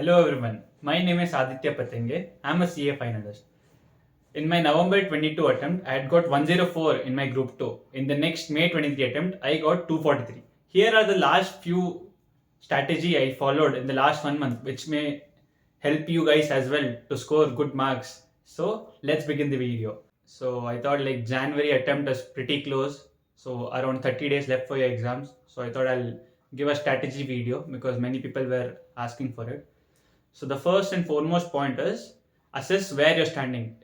Hello everyone, my name is Aditya Patenge. I am a CA finalist. In my November 22 attempt, I had got 104 in my group 2. In the next May 23 attempt, I got 243. Here are the last few strategy I followed in the last 1 month which may help you guys as well to score good marks. So let's begin the video. So I thought like January attempt is pretty close. So around 30 days left for your exams. So I thought I'll give a strategy video because many people were asking for it. So the first and foremost point is assess where you're standing.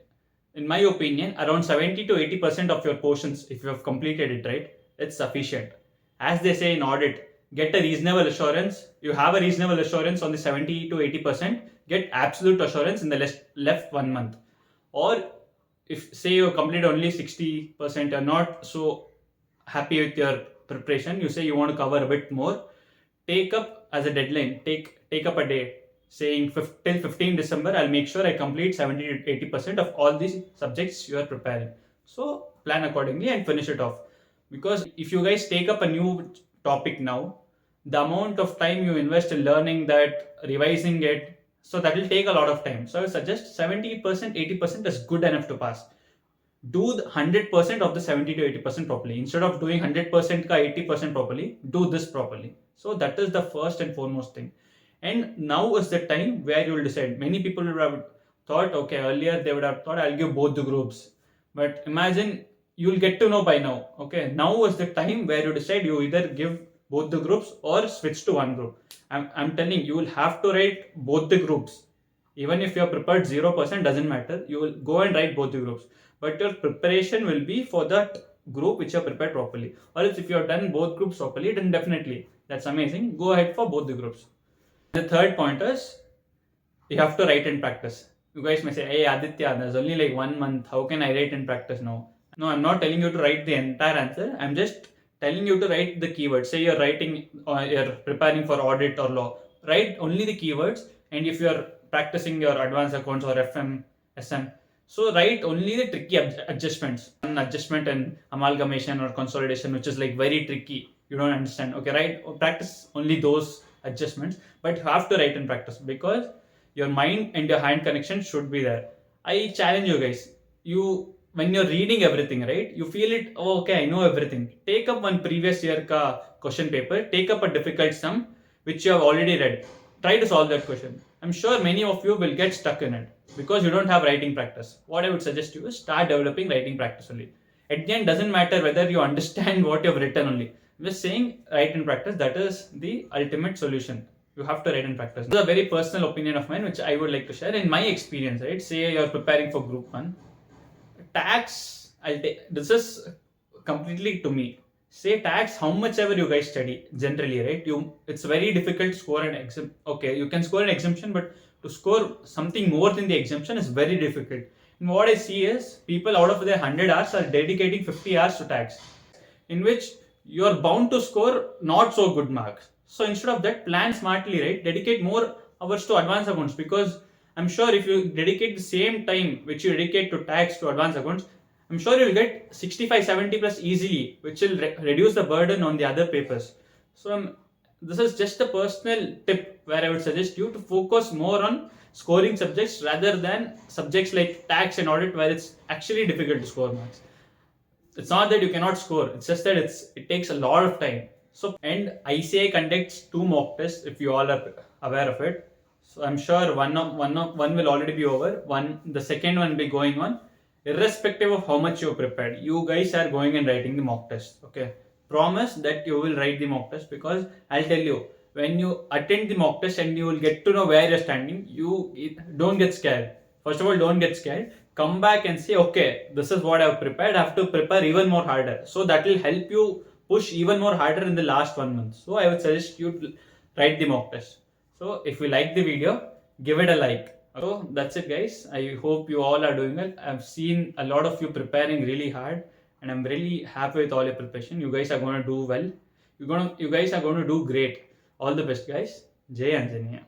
In my opinion, around 70 to 80% of your portions, if you have completed it right, it's sufficient. As they say in audit, get a reasonable assurance. You have a reasonable assurance on the 70 to 80%, get absolute assurance in the left 1 month. Or if say you complete only 60%, you're not so happy with your preparation, you say you want to cover a bit more, take up as a deadline, take up a day saying till 15 December, I'll make sure I complete 70 to 80% of all these subjects you are preparing. So plan accordingly and finish it off. Because if you guys take up a new topic now, the amount of time you invest in learning that, revising it, so that will take a lot of time. So I suggest 70%, 80% is good enough to pass. Do the 100% of the 70 to 80% properly. Instead of doing 100% ka 80% properly, do this properly. So that is the first and foremost thing. And now is the time where you will decide. Many people would have thought, okay, earlier they would have thought I'll give both the groups. But imagine you'll get to know by now. Okay, now is the time where you decide you either give both the groups or switch to one group. I'm telling you will have to write both the groups. Even if you're prepared 0%, doesn't matter. You will go and write both the groups. But your preparation will be for that group which you're prepared properly. Or else if you have done both groups properly, then definitely that's amazing. Go ahead for both the groups. The third point is you have to write in practice. You guys may say, hey Aditya, there's only like 1 month. How can I write in practice now? No, I'm not telling you to write the entire answer. I'm just telling you to write the keywords. Say you're writing or you're preparing for audit or law. Write only the keywords. And if you're practicing your advanced accounts or FM, SM, so write only the tricky adjustments. An adjustment and amalgamation or consolidation, which is like very tricky. You don't understand. Okay, right? Practice only those adjustments, but you have to write in practice because your mind and your hand connection should be there. I challenge you guys. When you're reading everything, right? You feel it. Oh, okay, I know everything. Take up one previous year ka question paper. Take up a difficult sum which you have already read. Try to solve that question. I'm sure many of you will get stuck in it because you don't have writing practice. What I would suggest you is start developing writing practice only. At the end, doesn't matter whether you understand what you've written only. I'm just saying write in practice. That is the ultimate solution. You have to write in practice. This is a very personal opinion of mine which I would like to share. In my experience, right? Say you're preparing for group 1. Tax, this is completely to me. Say tax, how much ever you guys study generally, right? It's very difficult to score an exemption. Okay, you can score an exemption, but to score something more than the exemption is very difficult. And what I see is people out of their 100 hours are dedicating 50 hours to tax, in which you are bound to score not so good marks. So instead of that, plan smartly, right? Dedicate more hours to advanced accounts, because I'm sure if you dedicate the same time which you dedicate to tax to advanced accounts, I'm sure you'll get 65, 70 plus easily, which will reduce the burden on the other papers. So this is just a personal tip where I would suggest you to focus more on scoring subjects rather than subjects like tax and audit where it's actually difficult to score marks. It's not that you cannot score, it's just that it takes a lot of time. So, and ICI conducts 2 mock tests if you all are aware of it. So I'm sure one will already be over. The second one will be going on. Irrespective of how much you prepared, you guys are going and writing the mock test. Okay, promise that you will write the mock test, because I'll tell you, when you attend the mock test and you will get to know where you're standing, don't get scared. First of all, don't get scared. Come back and say, okay, this is what I've prepared. I have to prepare even more harder. So that will help you push even more harder in the last 1 month. So I would suggest you to write the mock test. So if you like the video, give it a like. So that's it, guys. I hope you all are doing well. I've seen a lot of you preparing really hard, and I'm really happy with all your preparation. You guys are going to do well. You guys are going to do great. All the best, guys. Jai Anjaneya.